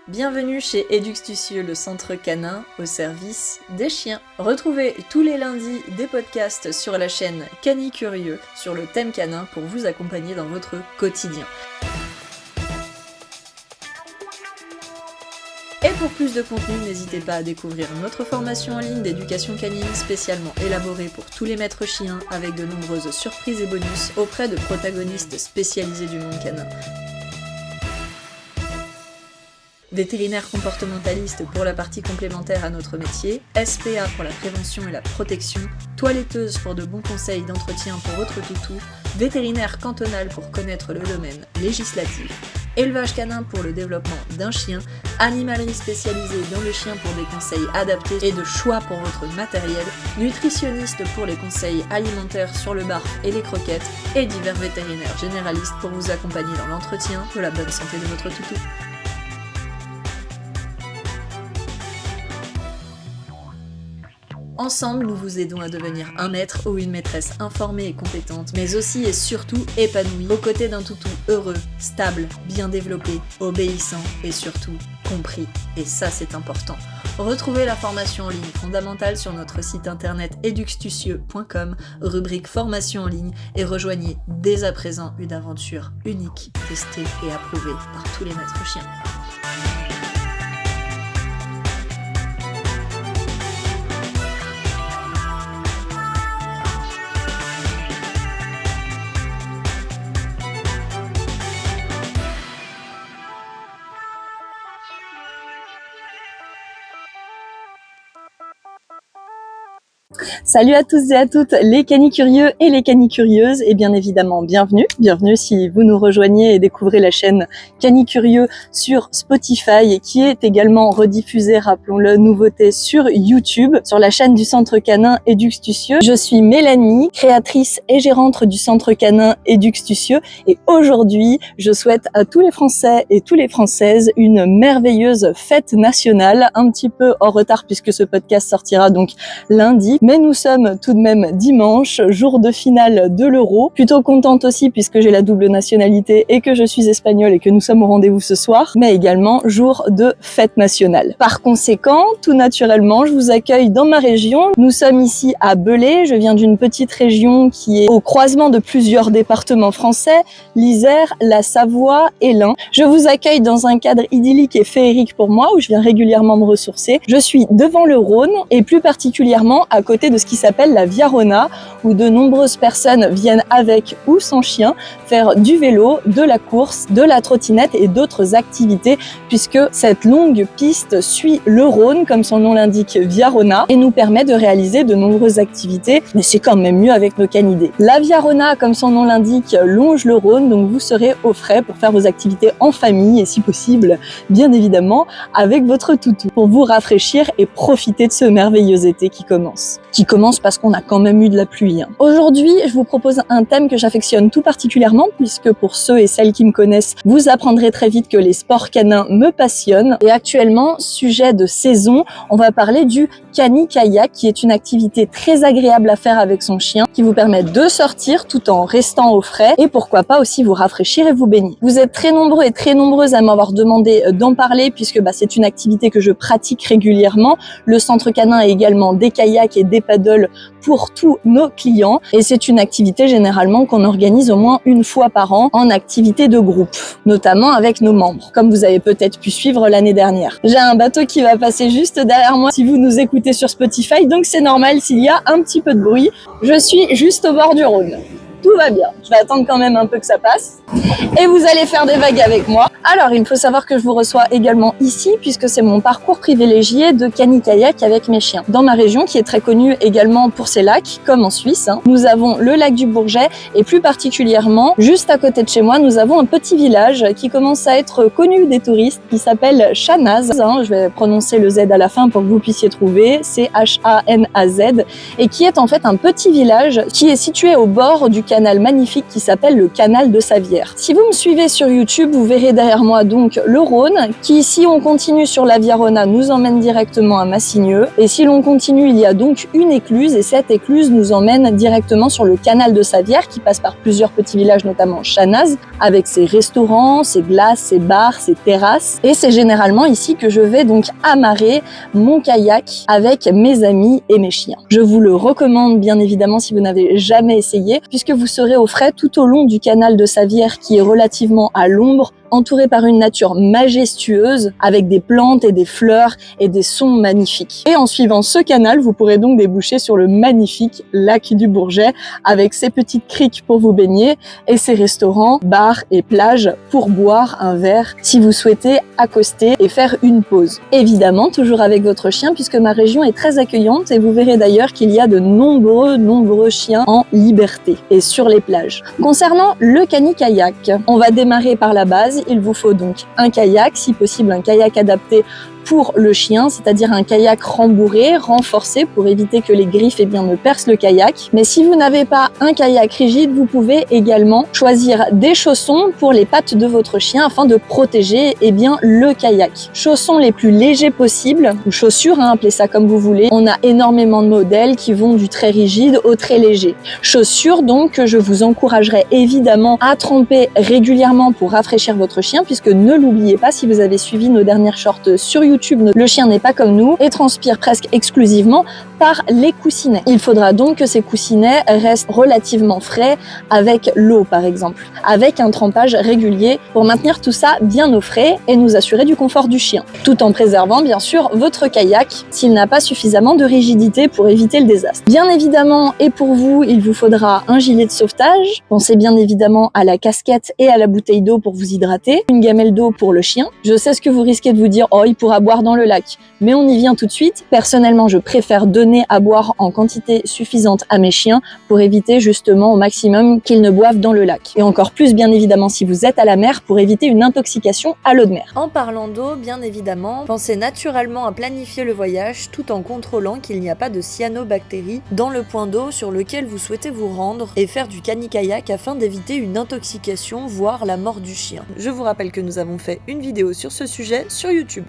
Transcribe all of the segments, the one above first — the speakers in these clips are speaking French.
Bienvenue chez Eduxtucieux, le centre canin au service des chiens. Retrouvez tous les lundis des podcasts sur la chaîne Canicurieux sur le thème canin pour vous accompagner dans votre quotidien. Et pour plus de contenu, n'hésitez pas à découvrir notre formation en ligne d'éducation canine spécialement élaborée pour tous les maîtres chiens avec de nombreuses surprises et bonus auprès de protagonistes spécialisés du monde canin. Vétérinaire comportementaliste pour la partie complémentaire à notre métier, SPA pour la prévention et la protection, toiletteuse pour de bons conseils d'entretien pour votre toutou, vétérinaire cantonal pour connaître le domaine législatif, élevage canin pour le développement d'un chien, animalerie spécialisée dans le chien pour des conseils adaptés et de choix pour votre matériel, nutritionniste pour les conseils alimentaires sur le barf et les croquettes, et divers vétérinaires généralistes pour vous accompagner dans l'entretien de la bonne santé de votre toutou. Ensemble, nous vous aidons à devenir un maître ou une maîtresse informée et compétente, mais aussi et surtout épanouie, aux côtés d'un toutou heureux, stable, bien développé, obéissant et surtout compris. Et ça, c'est important. Retrouvez la formation en ligne fondamentale sur notre site internet eduxtucieux.com, rubrique formation en ligne, et rejoignez dès à présent une aventure unique, testée et approuvée par tous les maîtres chiens. Salut à tous et à toutes les canicurieux et les canicurieuses, et bien évidemment bienvenue si vous nous rejoignez et découvrez la chaîne Canicurieux sur Spotify, qui est également rediffusée, rappelons-le, nouveauté, sur YouTube, sur la chaîne du centre canin Eduxtucieux. Je suis Mélanie, créatrice et gérante du centre canin Eduxtucieux, et aujourd'hui je souhaite à tous les Français et toutes les Françaises une merveilleuse fête nationale, un petit peu en retard puisque ce podcast sortira donc lundi. Mais nous sommes tout de même dimanche, jour de finale de l'Euro. Plutôt contente aussi puisque j'ai la double nationalité et que je suis espagnole et que nous sommes au rendez-vous ce soir, mais également jour de fête nationale. Par conséquent, tout naturellement, je vous accueille dans ma région. Nous sommes ici à Belay. Je viens d'une petite région qui est au croisement de plusieurs départements français, l'Isère, la Savoie et l'Ain. Je vous accueille dans un cadre idyllique et féerique pour moi où je viens régulièrement me ressourcer. Je suis devant le Rhône et plus particulièrement à côté de ce qui s'appelle la Via Rona, où de nombreuses personnes viennent avec ou sans chien faire du vélo, de la course, de la trottinette et d'autres activités, puisque cette longue piste suit le Rhône, comme son nom l'indique, Via Rona, et nous permet de réaliser de nombreuses activités, mais c'est quand même mieux avec nos canidés. La Via Rona, comme son nom l'indique, longe le Rhône, donc vous serez au frais pour faire vos activités en famille et si possible, bien évidemment, avec votre toutou, pour vous rafraîchir et profiter de ce merveilleux été qui commence parce qu'on a quand même eu de la pluie. Aujourd'hui, je vous propose un thème que j'affectionne tout particulièrement, puisque pour ceux et celles qui me connaissent, vous apprendrez très vite que les sports canins me passionnent. Et actuellement, sujet de saison, on va parler du cani-kayak, qui est une activité très agréable à faire avec son chien, qui vous permet de sortir tout en restant au frais, et pourquoi pas aussi vous rafraîchir et vous baigner. Vous êtes très nombreux et très nombreuses à m'avoir demandé d'en parler, puisque c'est une activité que je pratique régulièrement. Le centre canin a également des kayaks et des paddles pour tous nos clients, et c'est une activité généralement qu'on organise au moins une fois par an en activité de groupe, notamment avec nos membres, comme vous avez peut-être pu suivre l'année dernière. J'ai un bateau qui va passer juste derrière moi si vous nous écoutez sur Spotify, donc c'est normal s'il y a un petit peu de bruit. Je suis juste au bord du Rhône. Tout va bien. Je vais attendre quand même un peu que ça passe. Et vous allez faire des vagues avec moi. Alors, il faut savoir que je vous reçois également ici, puisque c'est mon parcours privilégié de cani-kayak avec mes chiens. Dans ma région, qui est très connue également pour ses lacs, comme en Suisse, nous avons le lac du Bourget, et plus particulièrement, juste à côté de chez moi, nous avons un petit village qui commence à être connu des touristes, qui s'appelle Chanaz. Je vais prononcer le Z à la fin pour que vous puissiez trouver. C'est Chanaz, et qui est en fait un petit village qui est situé au bord du canal canal magnifique qui s'appelle le canal de Savières. Si vous me suivez sur YouTube, vous verrez derrière moi donc le Rhône, qui si on continue sur la Via Rona nous emmène directement à Massigneux. Et si l'on continue, il y a donc une écluse, et cette écluse nous emmène directement sur le canal de Savières, qui passe par plusieurs petits villages, notamment Chanaz, avec ses restaurants, ses glaces, ses bars, ses terrasses. Et c'est généralement ici que je vais donc amarrer mon kayak avec mes amis et mes chiens. Je vous le recommande bien évidemment si vous n'avez jamais essayé, puisque vous serez au frais tout au long du canal de Savières, qui est relativement à l'ombre, entouré par une nature majestueuse avec des plantes et des fleurs et des sons magnifiques. Et en suivant ce canal, vous pourrez donc déboucher sur le magnifique lac du Bourget avec ses petites criques pour vous baigner et ses restaurants, bars et plages pour boire un verre si vous souhaitez accoster et faire une pause. Évidemment, toujours avec votre chien, puisque ma région est très accueillante et vous verrez d'ailleurs qu'il y a de nombreux chiens en liberté et sur les plages. Concernant le cani-kayak, on va démarrer par la base. Il vous faut donc un kayak, si possible un kayak adapté pour le chien, c'est-à-dire un kayak rembourré, renforcé pour éviter que les griffes ne percent le kayak. Mais si vous n'avez pas un kayak rigide, vous pouvez également choisir des chaussons pour les pattes de votre chien afin de protéger le kayak. Chaussons les plus légers possibles, ou chaussures, appelez ça comme vous voulez. On a énormément de modèles qui vont du très rigide au très léger. Chaussures donc que je vous encouragerais évidemment à tremper régulièrement pour rafraîchir votre chien, puisque ne l'oubliez pas, si vous avez suivi nos dernières shorts sur YouTube, le chien n'est pas comme nous et transpire presque exclusivement par les coussinets. Il faudra donc que ces coussinets restent relativement frais avec l'eau par exemple, avec un trempage régulier pour maintenir tout ça bien au frais et nous assurer du confort du chien, tout en préservant bien sûr votre kayak s'il n'a pas suffisamment de rigidité pour éviter le désastre. Bien évidemment, et pour vous, il vous faudra un gilet de sauvetage. Pensez bien évidemment à la casquette et à la bouteille d'eau pour vous hydrater, une gamelle d'eau pour le chien. Je sais ce que vous risquez de vous dire, oh il pourra boire dans le lac, mais on y vient tout de suite. Personnellement, je préfère donner à boire en quantité suffisante à mes chiens pour éviter justement au maximum qu'ils ne boivent dans le lac. Et encore plus bien évidemment si vous êtes à la mer pour éviter une intoxication à l'eau de mer. En parlant d'eau, bien évidemment, pensez naturellement à planifier le voyage tout en contrôlant qu'il n'y a pas de cyanobactéries dans le point d'eau sur lequel vous souhaitez vous rendre et faire du cani-kayak afin d'éviter une intoxication, voire la mort du chien. Je vous rappelle que nous avons fait une vidéo sur ce sujet sur YouTube.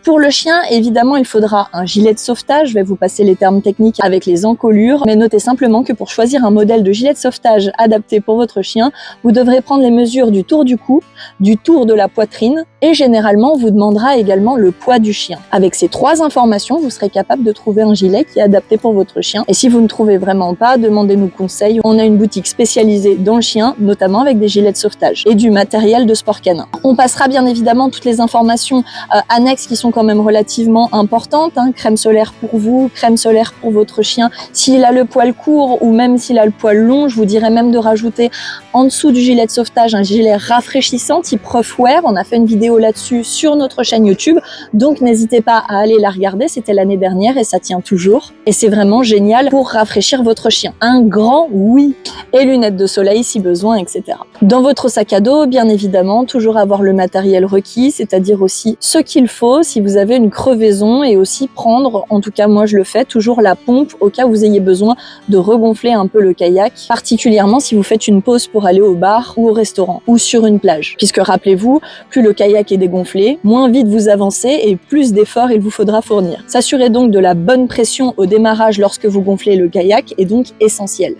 Pour le chien, évidemment, il faudra un gilet de sauvetage. Je vais vous passer les termes techniques avec les encolures, mais notez simplement que pour choisir un modèle de gilet de sauvetage adapté pour votre chien, vous devrez prendre les mesures du tour du cou, du tour de la poitrine, et généralement, on vous demandera également le poids du chien. Avec ces 3 informations, vous serez capable de trouver un gilet qui est adapté pour votre chien. Et si vous ne trouvez vraiment pas, demandez-nous conseil. On a une boutique spécialisée dans le chien, notamment avec des gilets de sauvetage et du matériel de sport canin. On passera bien évidemment toutes les informations annexes qui sont quand même relativement importantes, crème solaire pour vous, crème solaire pour votre chien. S'il a le poil court ou même s'il a le poil long, je vous dirais même de rajouter en dessous du gilet de sauvetage un gilet rafraîchissant type Ruffwear. On a fait une vidéo là-dessus sur notre chaîne YouTube, donc n'hésitez pas à aller la regarder, c'était l'année dernière et ça tient toujours. Et c'est vraiment génial pour rafraîchir votre chien. Un grand oui. Et lunettes de soleil si besoin, etc. Dans votre sac à dos, bien évidemment, toujours avoir le matériel requis, c'est-à-dire aussi ce qu'il faut si vous avez une crevaison, et aussi prendre, en tout cas moi je le fais, toujours la pompe au cas où vous ayez besoin de regonfler un peu le kayak, particulièrement si vous faites une pause pour aller au bar ou au restaurant ou sur une plage. Puisque rappelez-vous, plus le kayak est dégonflé, moins vite vous avancez et plus d'efforts il vous faudra fournir. S'assurer donc de la bonne pression au démarrage lorsque vous gonflez le kayak est donc essentiel.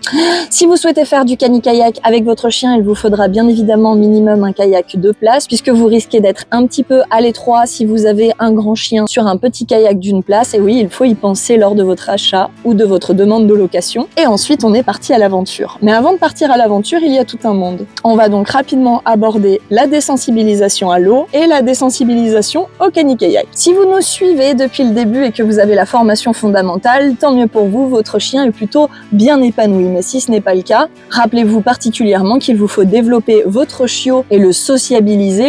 Si vous souhaitez faire du cani-kayak avec votre chien, il vous faudra bien évidemment minimum un kayak 2 places, puisque vous risquez d'être un petit peu à l'étroit si vous avez un grand chien sur un petit kayak d'une place. Et oui, il faut y penser lors de votre achat ou de votre demande de location. Et ensuite, on est parti à l'aventure. Mais avant de partir à l'aventure, il y a tout un monde. On va donc rapidement aborder la désensibilisation à l'eau et la désensibilisation au cani-kayak. Si vous nous suivez depuis le début et que vous avez la formation fondamentale, tant mieux pour vous, votre chien est plutôt bien épanoui. Mais si ce n'est pas le cas, rappelez-vous particulièrement qu'il vous faut développer votre chiot et le sociabiliser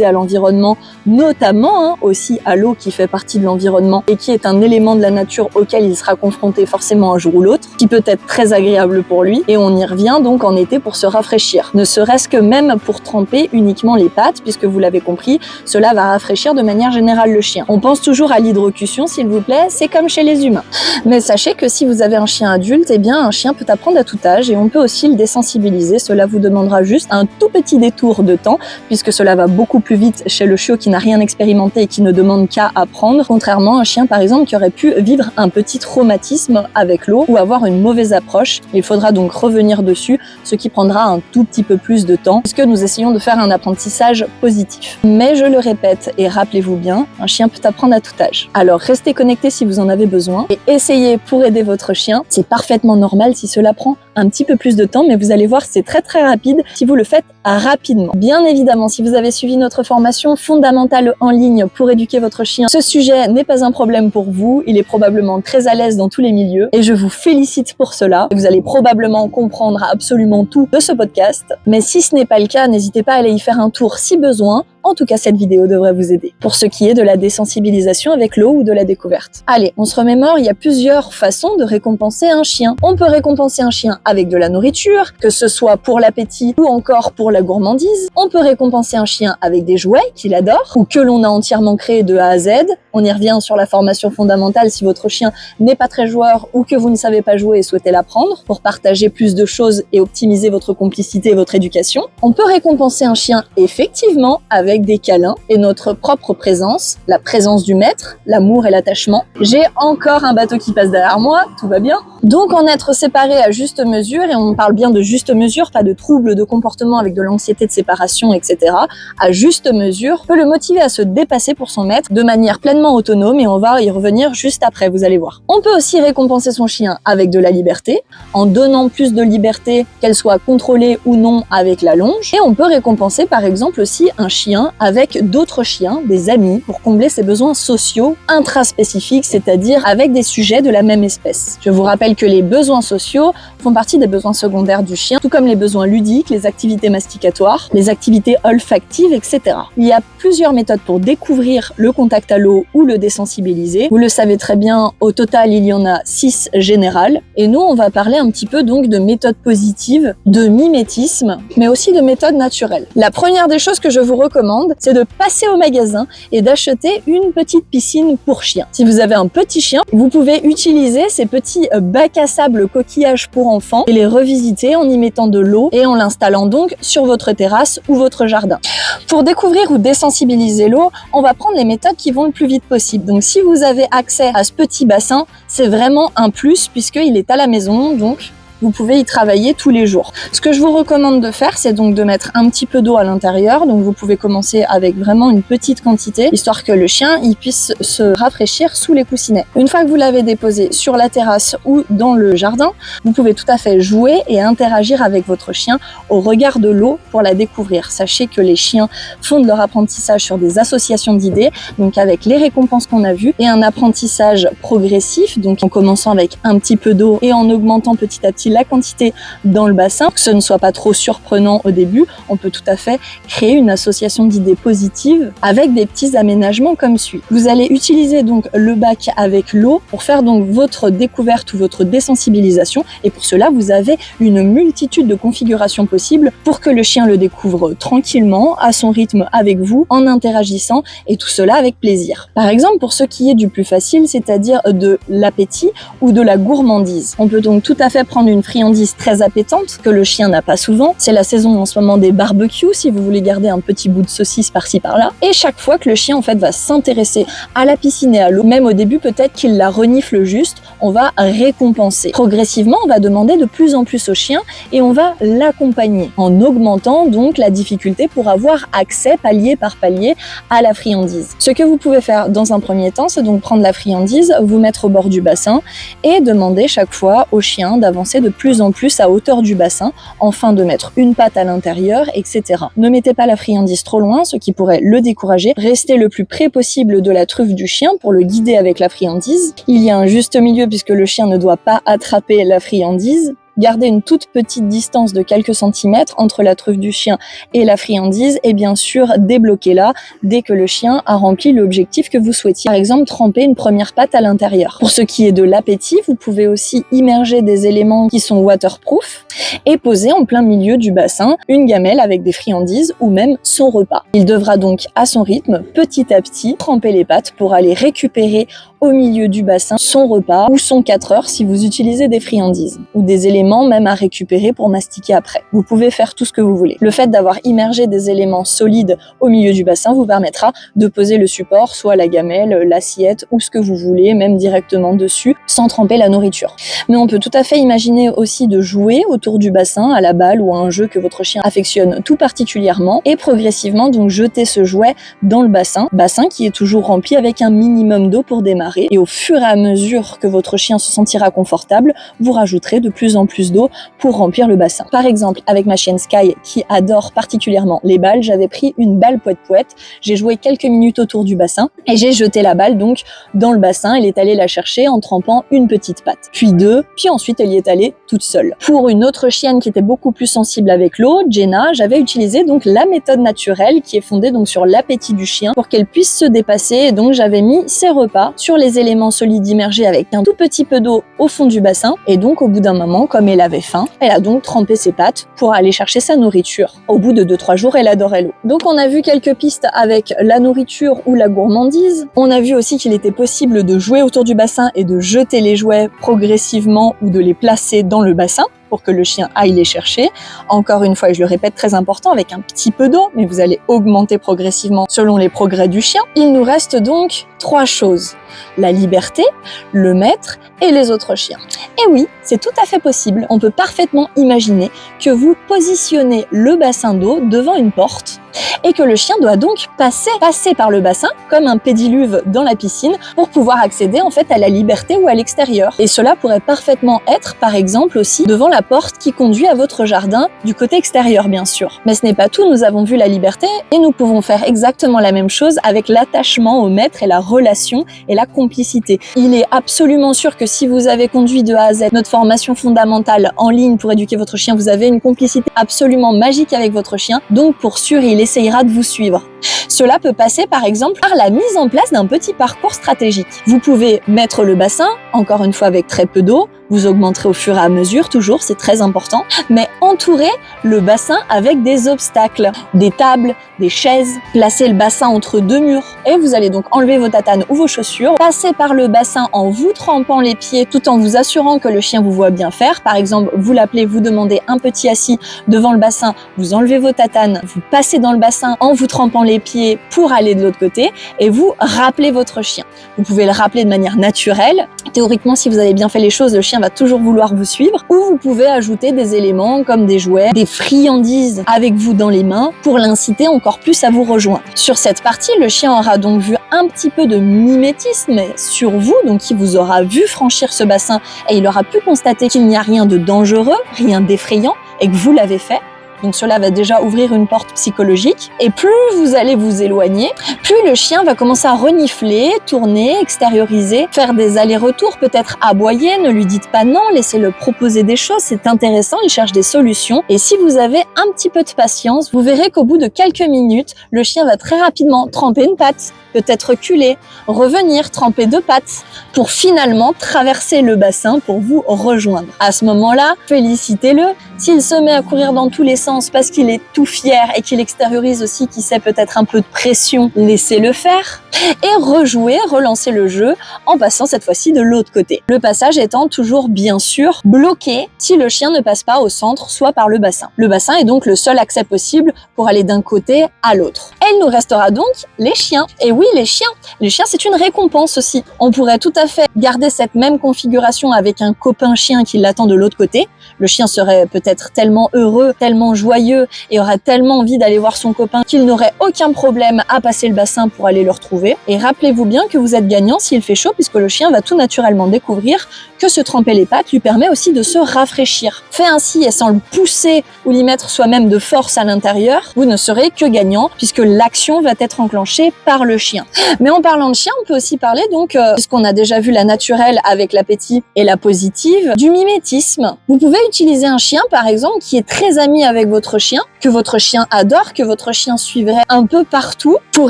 à l'environnement, notamment aussi à l'eau qui fait partie de l'environnement et qui est un élément de la nature auquel il sera confronté forcément un jour ou l'autre, qui peut être très agréable pour lui. Et on y revient donc en été pour se rafraîchir. Ne serait-ce que même pour tremper uniquement les pattes, puisque vous l'avez compris, cela va rafraîchir de manière générale le chien. On pense toujours à l'hydrocution, s'il vous plaît, c'est comme chez les humains. Mais sachez que si vous avez un chien adulte, eh bien un chien peut apprendre à tout âge et on peut aussi le désensibiliser. Cela vous demandera juste un tout petit détour de temps, puisque cela va beaucoup plus vite chez le chiot qui n'a rien expérimenté et qui ne demande qu'à apprendre, contrairement à un chien par exemple qui aurait pu vivre un petit traumatisme avec l'eau ou avoir une mauvaise approche. Il faudra donc revenir dessus, ce qui prendra un tout petit peu plus de temps, puisque nous essayons de faire un apprentissage positif. Mais je le répète et rappelez-vous bien, un chien peut apprendre à tout âge. Alors restez connectés si vous en avez besoin et essayez pour aider votre chien. C'est parfaitement normal si cela prend un petit peu plus de temps, mais vous allez voir, c'est très très rapide si vous le faites rapidement. Bien évidemment, si vous avez suivi notre formation fondamentale en ligne pour éduquer votre chien, ce sujet n'est pas un problème pour vous. Il est probablement très à l'aise dans tous les milieux et je vous félicite pour cela. Vous allez probablement comprendre absolument tout de ce podcast. Mais si ce n'est pas le cas, n'hésitez pas à aller y faire un tour si besoin. En tout cas, cette vidéo devrait vous aider. Pour ce qui est de la désensibilisation avec l'eau ou de la découverte. Allez, on se remémore, il y a plusieurs façons de récompenser un chien. On peut récompenser un chien avec de la nourriture, que ce soit pour l'appétit ou encore pour la gourmandise. On peut récompenser un chien avec des jouets qu'il adore ou que l'on a entièrement créés de A à Z. On y revient sur la formation fondamentale si votre chien n'est pas très joueur ou que vous ne savez pas jouer et souhaitez l'apprendre pour partager plus de choses et optimiser votre complicité et votre éducation. On peut récompenser un chien effectivement avec des câlins et notre propre présence, la présence du maître, l'amour et l'attachement. J'ai encore un bateau qui passe derrière moi, tout va bien. Donc en être séparé à juste mesure, et on parle bien de juste mesure, pas de troubles de comportement avec de l'anxiété de séparation, etc. À juste mesure, peut le motiver à se dépasser pour son maître de manière pleinement autonome et on va y revenir juste après, vous allez voir. On peut aussi récompenser son chien avec de la liberté, en donnant plus de liberté, qu'elle soit contrôlée ou non avec la longe. Et on peut récompenser par exemple aussi un chien avec d'autres chiens, des amis, pour combler ses besoins sociaux intraspécifiques, c'est-à-dire avec des sujets de la même espèce. Je vous rappelle que les besoins sociaux font partie des besoins secondaires du chien, tout comme les besoins ludiques, les activités masticatoires, les activités olfactives, etc. Il y a plusieurs méthodes pour découvrir le contact à l'eau ou le désensibiliser. Vous le savez très bien, au total, il y en a 6 générales. Et nous, on va parler un petit peu donc de méthodes positives, de mimétisme, mais aussi de méthodes naturelles. La première des choses que je vous recommande, c'est de passer au magasin et d'acheter une petite piscine pour chien. Si vous avez un petit chien, vous pouvez utiliser ces petits bacs à sable coquillages pour enfants et les revisiter en y mettant de l'eau et en l'installant donc sur votre terrasse ou votre jardin. Pour découvrir ou désensibiliser l'eau, on va prendre les méthodes qui vont le plus vite possible. Donc si vous avez accès à ce petit bassin, c'est vraiment un plus puisqu'il est à la maison, donc vous pouvez y travailler tous les jours. Ce que je vous recommande de faire, c'est donc de mettre un petit peu d'eau à l'intérieur. Donc vous pouvez commencer avec vraiment une petite quantité, histoire que le chien il puisse se rafraîchir sous les coussinets. Une fois que vous l'avez déposé sur la terrasse ou dans le jardin, vous pouvez tout à fait jouer et interagir avec votre chien au regard de l'eau pour la découvrir. Sachez que les chiens fondent leur apprentissage sur des associations d'idées, donc avec les récompenses qu'on a vues, et un apprentissage progressif, donc en commençant avec un petit peu d'eau et en augmentant petit à petit la quantité dans le bassin, que ce ne soit pas trop surprenant au début. On peut tout à fait créer une association d'idées positives avec des petits aménagements comme suit. Vous allez utiliser donc le bac avec l'eau pour faire donc votre découverte ou votre désensibilisation, et pour cela vous avez une multitude de configurations possibles pour que le chien le découvre tranquillement, à son rythme avec vous, en interagissant, et tout cela avec plaisir. Par exemple, pour ce qui est du plus facile, c'est-à-dire de l'appétit ou de la gourmandise. On peut donc tout à fait prendre une friandise très appétante que le chien n'a pas souvent. C'est la saison en ce moment des barbecues, si vous voulez garder un petit bout de saucisse par-ci par-là. Et chaque fois que le chien en fait va s'intéresser à la piscine et à l'eau, même au début peut-être qu'il la renifle juste, on va récompenser. Progressivement, on va demander de plus en plus au chien et on va l'accompagner en augmentant donc la difficulté pour avoir accès palier par palier à la friandise. Ce que vous pouvez faire dans un premier temps, c'est donc prendre la friandise, vous mettre au bord du bassin et demander chaque fois au chien d'avancer de plus en plus à hauteur du bassin, enfin de mettre une patte à l'intérieur, etc. Ne mettez pas la friandise trop loin, ce qui pourrait le décourager. Restez le plus près possible de la truffe du chien pour le guider avec la friandise. Il y a un juste milieu puisque le chien ne doit pas attraper la friandise. garder une toute petite distance de quelques centimètres entre la truffe du chien et la friandise et bien sûr débloquez-la dès que le chien a rempli l'objectif que vous souhaitiez. Par exemple, tremper une première patte à l'intérieur. Pour ce qui est de l'appétit, vous pouvez aussi immerger des éléments qui sont waterproof et poser en plein milieu du bassin une gamelle avec des friandises ou même son repas. Il devra donc à son rythme, petit à petit, tremper les pattes pour aller récupérer au milieu du bassin son repas ou son 4 heures si vous utilisez des friandises ou des éléments même à récupérer pour mastiquer après. Vous pouvez faire tout ce que vous voulez. Le fait d'avoir immergé des éléments solides au milieu du bassin vous permettra de poser le support, soit la gamelle, l'assiette ou ce que vous voulez, même directement dessus, sans tremper la nourriture. Mais on peut tout à fait imaginer aussi de jouer autour du bassin à la balle ou à un jeu que votre chien affectionne tout particulièrement et progressivement donc jeter ce jouet dans le bassin qui est toujours rempli avec un minimum d'eau pour démarrer. Et au fur et à mesure que votre chien se sentira confortable, vous rajouterez de plus en plus d'eau pour remplir le bassin. Par exemple, avec ma chienne Sky, qui adore particulièrement les balles, j'avais pris une balle poète-poète, j'ai joué quelques minutes autour du bassin et j'ai jeté la balle donc dans le bassin. Elle est allée la chercher en trempant une petite patte, puis deux, puis ensuite elle y est allée toute seule. Pour une autre chienne qui était beaucoup plus sensible avec l'eau, Jenna, j'avais utilisé donc la méthode naturelle qui est fondée donc sur l'appétit du chien pour qu'elle puisse se dépasser, et donc j'avais mis ses repas sur les éléments solides immergés avec un tout petit peu d'eau au fond du bassin et donc au bout d'un moment, comme elle avait faim, elle a donc trempé ses pattes pour aller chercher sa nourriture. Au bout de 2-3 jours, elle adorait l'eau. Donc on a vu quelques pistes avec la nourriture ou la gourmandise. On a vu aussi qu'il était possible de jouer autour du bassin et de jeter les jouets progressivement ou de les placer dans le bassin pour que le chien aille les chercher. Encore une fois, et je le répète, très important, avec un petit peu d'eau, mais vous allez augmenter progressivement selon les progrès du chien. Il nous reste donc 3 choses. La liberté, le maître et les autres chiens. Et oui, c'est tout à fait possible. On peut parfaitement imaginer que vous positionnez le bassin d'eau devant une porte et que le chien doit donc passer par le bassin comme un pédiluve dans la piscine pour pouvoir accéder en fait à la liberté ou à l'extérieur. Et cela pourrait parfaitement être par exemple aussi devant la porte qui conduit à votre jardin du côté extérieur bien sûr. Mais ce n'est pas tout, nous avons vu la liberté et nous pouvons faire exactement la même chose avec l'attachement au maître et la relation et la complicité. Il est absolument sûr que si vous avez conduit de A à Z notre formation fondamentale en ligne pour éduquer votre chien, vous avez une complicité absolument magique avec votre chien. Donc pour sûr, il essayera de vous suivre. Cela peut passer par exemple par la mise en place d'un petit parcours stratégique. Vous pouvez mettre le bassin, encore une fois avec très peu d'eau, vous augmenterez au fur et à mesure, toujours, c'est très important, mais entourer le bassin avec des obstacles, des tables, des chaises, placer le bassin entre 2 murs et vous allez donc enlever vos tatanes ou vos chaussures, passer par le bassin en vous trempant les pieds tout en vous assurant que le chien vous voit bien faire. Par exemple, vous l'appelez, vous demandez un petit assis devant le bassin, vous enlevez vos tatanes, vous passez dans le bassin en vous trempant les pieds pour aller de l'autre côté et vous rappelez votre chien. Vous pouvez le rappeler de manière naturelle. Théoriquement, si vous avez bien fait les choses, le chien va toujours vouloir vous suivre, ou vous pouvez ajouter des éléments comme des jouets, des friandises avec vous dans les mains pour l'inciter encore plus à vous rejoindre. Sur cette partie, le chien aura donc vu un petit peu de mimétisme sur vous, donc il vous aura vu franchir ce bassin et il aura pu constater qu'il n'y a rien de dangereux, rien d'effrayant et que vous l'avez fait. Donc cela va déjà ouvrir une porte psychologique. Et plus vous allez vous éloigner, plus le chien va commencer à renifler, tourner, extérioriser, faire des allers-retours, peut-être aboyer. Ne lui dites pas non, laissez-le proposer des choses. C'est intéressant, il cherche des solutions. Et si vous avez un petit peu de patience, vous verrez qu'au bout de quelques minutes, le chien va très rapidement tremper une patte, peut-être reculer, revenir, tremper 2 pattes, pour finalement traverser le bassin pour vous rejoindre. À ce moment-là, félicitez-le. S'il se met à courir dans tous les sens parce qu'il est tout fier et qu'il extériorise aussi qu'il sait peut-être un peu de pression, laissez-le faire et rejouer, relancer le jeu en passant cette fois-ci de l'autre côté. Le passage étant toujours bien sûr bloqué si le chien ne passe pas au centre, soit par le bassin. Le bassin est donc le seul accès possible pour aller d'un côté à l'autre. Et il nous restera donc les chiens. Et oui, les chiens. Les chiens, c'est une récompense aussi. On pourrait tout à fait garder cette même configuration avec un copain chien qui l'attend de l'autre côté. Le chien serait peut-être être tellement heureux, tellement joyeux et aura tellement envie d'aller voir son copain qu'il n'aurait aucun problème à passer le bassin pour aller le retrouver. Et rappelez-vous bien que vous êtes gagnant s'il fait chaud, puisque le chien va tout naturellement découvrir que se tremper les pattes lui permet aussi de se rafraîchir. Fait ainsi et sans le pousser ou l'y mettre soi-même de force à l'intérieur, vous ne serez que gagnant puisque l'action va être enclenchée par le chien. Mais en parlant de chien, on peut aussi parler donc, puisqu'on a déjà vu la naturelle avec l'appétit et la positive, du mimétisme. Vous pouvez utiliser un chien par exemple qui est très ami avec votre chien, que votre chien adore, que votre chien suivrait un peu partout pour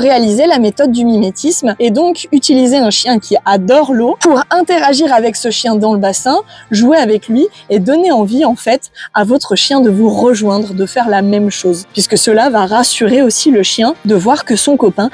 réaliser la méthode du mimétisme et donc utiliser un chien qui adore l'eau pour interagir avec ce chien dans le bassin, jouer avec lui et donner envie en fait à votre chien de vous rejoindre, de faire la même chose, puisque cela va rassurer aussi le chien de voir que son copain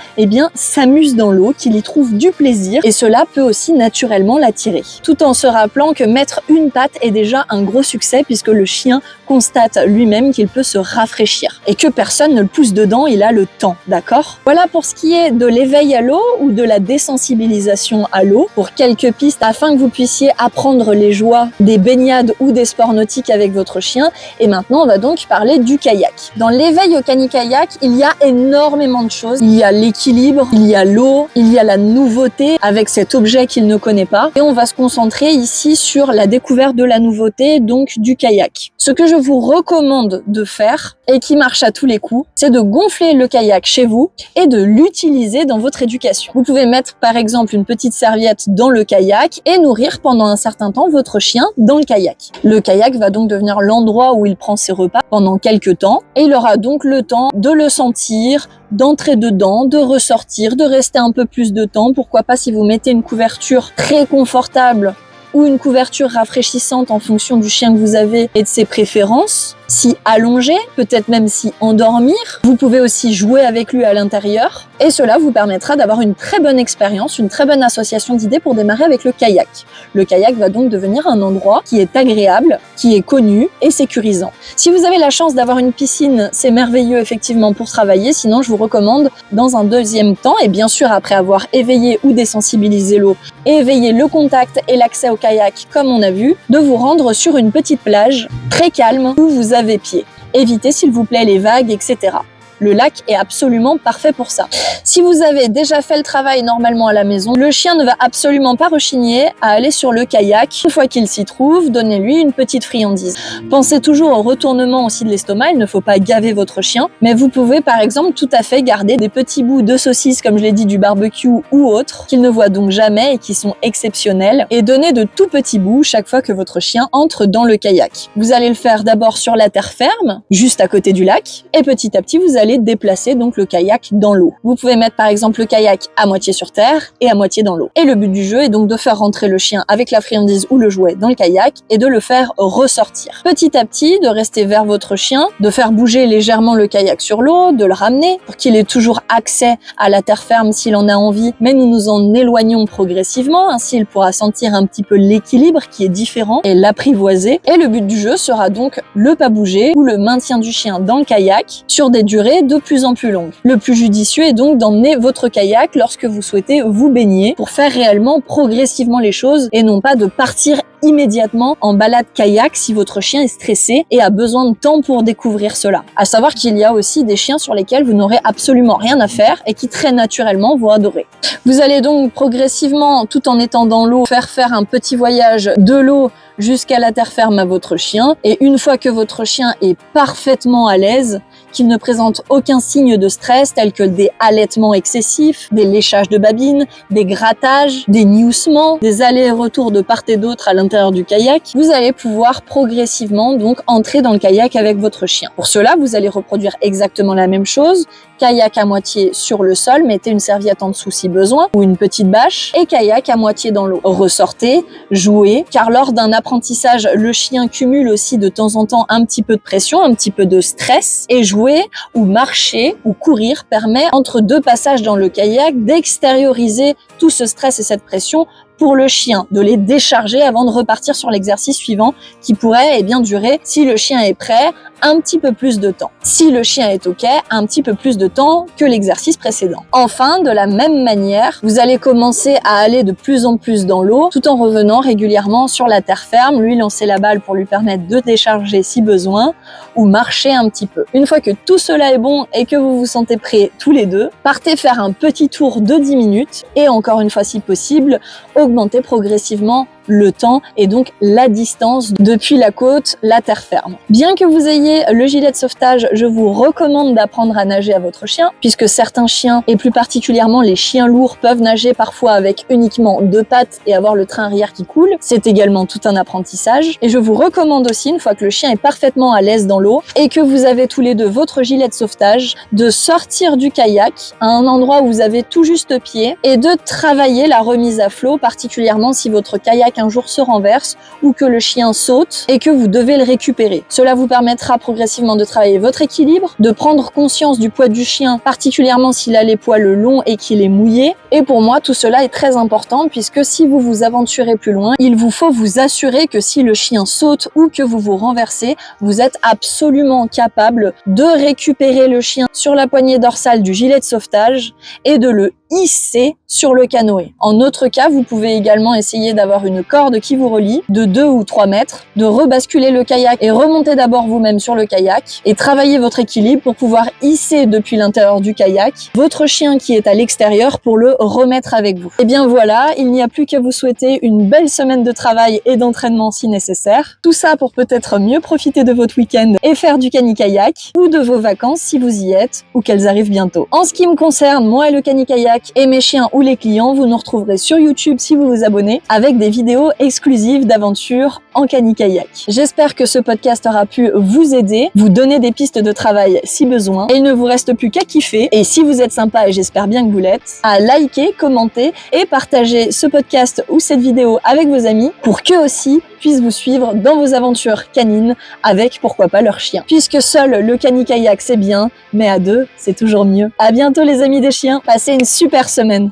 s'amuse dans l'eau, qu'il y trouve du plaisir et cela peut aussi naturellement l'attirer. Tout en se rappelant que mettre une patte est déjà un gros succès puisque le chien constate lui-même qu'il peut se rafraîchir et que personne ne le pousse dedans, il a le temps, d'accord? Voilà pour ce qui est de l'éveil à l'eau ou de la désensibilisation à l'eau, pour quelques pistes afin que vous puissiez apprendre les joies des baignades ou des sports nautiques avec votre chien. Et maintenant, on va donc parler du kayak. Dans l'éveil au cani-kayak, il y a énormément de choses. Il y a l'équilibre, il y a l'eau, il y a la nouveauté avec cet objet qu'il ne connaît pas. Et on va se concentrer ici sur la découverte de la nouveauté, donc du kayak. Ce que je vous recommande de faire, et qui marche à tous les coups, c'est de gonfler le kayak chez vous et de l'utiliser dans votre éducation. Vous pouvez mettre par exemple une petite serviette dans le kayak et nourrir pendant un certain temps votre chien dans le kayak. Le kayak va donc devenir l'endroit où il prend ses repas pendant quelques temps et il aura donc le temps de le sentir, d'entrer dedans, de ressortir, de rester un peu plus de temps. Pourquoi pas si vous mettez une couverture très confortable ou une couverture rafraîchissante en fonction du chien que vous avez et de ses préférences. S'y allonger, peut-être même s'y endormir. Vous pouvez aussi jouer avec lui à l'intérieur et cela vous permettra d'avoir une très bonne expérience, une très bonne association d'idées pour démarrer avec le kayak. Le kayak va donc devenir un endroit qui est agréable, qui est connu et sécurisant. Si vous avez la chance d'avoir une piscine, c'est merveilleux effectivement pour travailler, sinon je vous recommande dans un deuxième temps et bien sûr après avoir éveillé ou désensibilisé l'eau, éveillé le contact et l'accès au kayak comme on a vu, de vous rendre sur une petite plage très calme où vous avez pied. Évitez s'il vous plaît les vagues, etc. Le lac est absolument parfait pour ça. Si vous avez déjà fait le travail normalement à la maison, le chien ne va absolument pas rechigner à aller sur le kayak. Une fois qu'il s'y trouve, donnez-lui une petite friandise. Pensez toujours au retournement aussi de l'estomac, il ne faut pas gaver votre chien, mais vous pouvez par exemple tout à fait garder des petits bouts de saucisse, comme je l'ai dit, du barbecue ou autre, qu'il ne voit donc jamais et qui sont exceptionnels, et donner de tout petits bouts chaque fois que votre chien entre dans le kayak. Vous allez le faire d'abord sur la terre ferme, juste à côté du lac, et petit à petit vous allez déplacer donc le kayak dans l'eau. Vous pouvez mettre par exemple le kayak à moitié sur terre et à moitié dans l'eau. Et le but du jeu est donc de faire rentrer le chien avec la friandise ou le jouet dans le kayak et de le faire ressortir. Petit à petit, de rester vers votre chien, de faire bouger légèrement le kayak sur l'eau, de le ramener pour qu'il ait toujours accès à la terre ferme s'il en a envie, mais nous nous en éloignons progressivement, ainsi il pourra sentir un petit peu l'équilibre qui est différent et l'apprivoiser. Et le but du jeu sera donc le pas bouger ou le maintien du chien dans le kayak sur des durées de plus en plus longue. Le plus judicieux est donc d'emmener votre kayak lorsque vous souhaitez vous baigner pour faire réellement progressivement les choses et non pas de partir immédiatement en balade kayak si votre chien est stressé et a besoin de temps pour découvrir cela. À savoir qu'il y a aussi des chiens sur lesquels vous n'aurez absolument rien à faire et qui très naturellement vont adorer. Vous allez donc progressivement, tout en étant dans l'eau, faire un petit voyage de l'eau jusqu'à la terre ferme à votre chien et une fois que votre chien est parfaitement à l'aise, qu'il ne présente aucun signe de stress tels que des halètements excessifs, des léchages de babines, des grattages, des gnoussements, des allers et retours de part et d'autre à l'intérieur du kayak, vous allez pouvoir progressivement donc entrer dans le kayak avec votre chien. Pour cela, vous allez reproduire exactement la même chose. Kayak à moitié sur le sol, mettez une serviette en dessous si besoin, ou une petite bâche, et kayak à moitié dans l'eau. Ressortez, jouez, car lors d'un apprentissage, le chien cumule aussi de temps en temps un petit peu de pression, un petit peu de stress, et jouer ou marcher ou courir permet, entre deux passages dans le kayak, d'extérioriser tout ce stress et cette pression pour le chien, de les décharger avant de repartir sur l'exercice suivant qui pourrait durer, si le chien est prêt, un petit peu plus de temps. Si le chien est OK, un petit peu plus de temps que l'exercice précédent. Enfin, de la même manière, vous allez commencer à aller de plus en plus dans l'eau, tout en revenant régulièrement sur la terre ferme, lui lancer la balle pour lui permettre de décharger si besoin, ou marcher un petit peu. Une fois que tout cela est bon et que vous vous sentez prêts tous les deux, partez faire un petit tour de 10 minutes et encore une fois si possible, augmentez progressivement le temps et donc la distance depuis la côte, la terre ferme. Bien que vous ayez le gilet de sauvetage, je vous recommande d'apprendre à nager à votre chien, puisque certains chiens, et plus particulièrement les chiens lourds, peuvent nager parfois avec uniquement 2 pattes et avoir le train arrière qui coule. C'est également tout un apprentissage. Et je vous recommande aussi, une fois que le chien est parfaitement à l'aise dans l'eau et que vous avez tous les deux votre gilet de sauvetage, de sortir du kayak à un endroit où vous avez tout juste pied et de travailler la remise à flot, particulièrement si votre kayak un jour se renverse ou que le chien saute et que vous devez le récupérer. Cela vous permettra progressivement de travailler votre équilibre, de prendre conscience du poids du chien, particulièrement s'il a les poils longs et qu'il est mouillé. Et pour moi, tout cela est très important puisque si vous vous aventurez plus loin, il vous faut vous assurer que si le chien saute ou que vous vous renversez, vous êtes absolument capable de récupérer le chien sur la poignée dorsale du gilet de sauvetage et de le hisser sur le canoë. En autre cas, vous pouvez également essayer d'avoir une corde qui vous relie de 2 ou 3 mètres, de rebasculer le kayak et remonter d'abord vous-même sur le kayak et travailler votre équilibre pour pouvoir hisser depuis l'intérieur du kayak votre chien qui est à l'extérieur pour le remettre avec vous. Et bien voilà, il n'y a plus qu'à vous souhaiter une belle semaine de travail et d'entraînement si nécessaire. Tout ça pour peut-être mieux profiter de votre week-end et faire du cani-kayak ou de vos vacances si vous y êtes ou qu'elles arrivent bientôt. En ce qui me concerne, moi et le cani-kayak et mes chiens ou les clients, vous nous retrouverez sur YouTube si vous vous abonnez avec des vidéos exclusives d'aventures en cani-kayak. J'espère que ce podcast aura pu vous aider, vous donner des pistes de travail si besoin et il ne vous reste plus qu'à kiffer et si vous êtes sympa et j'espère bien que vous l'êtes, à liker, commenter et partager ce podcast ou cette vidéo avec vos amis pour qu'eux aussi puissent vous suivre dans vos aventures canines avec pourquoi pas leur chien. Puisque seul le cani-kayak c'est bien, mais à deux c'est toujours mieux. À bientôt les amis des chiens, passez une super semaine.